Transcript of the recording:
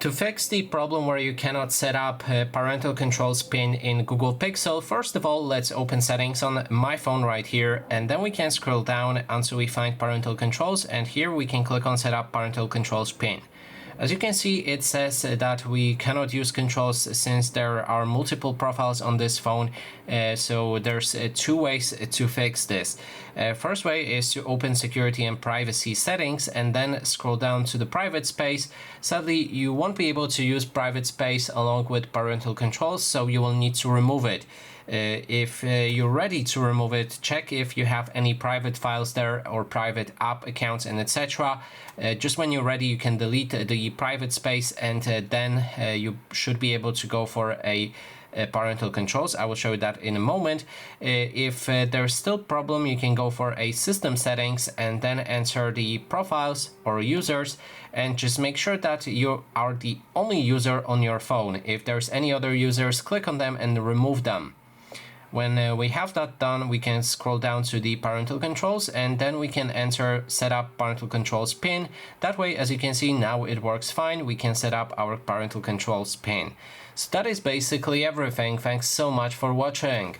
To fix the problem where you cannot set up parental controls pin in Google Pixel, first of all, let's open settings on my phone right here, and then we can scroll down until we find parental controls, and here we can click on set up parental controls pin. As you can see, it says that we cannot use controls since there are multiple profiles on this phone, so there's two ways to fix this. First way is to open security and privacy settings and then scroll down to the private space. Sadly, you won't be able to use private space along with parental controls, so you will need to remove it. If you're ready to remove it, check if you have any private files there or private app accounts and etc. Just when you're ready, you can delete the private space, and then you should be able to go for a parental controls. I will show you that in a moment. If there's still problem, you can go for a system settings and then enter the profiles or users, and just make sure that you are the only user on your phone. If there's any other users, click on them and remove them. When we have that done, we can scroll down to the parental controls, and then we can enter set up parental controls pin. That way, as you can see, now it works fine. We can set up our parental controls pin. So that is basically everything. Thanks so much for watching.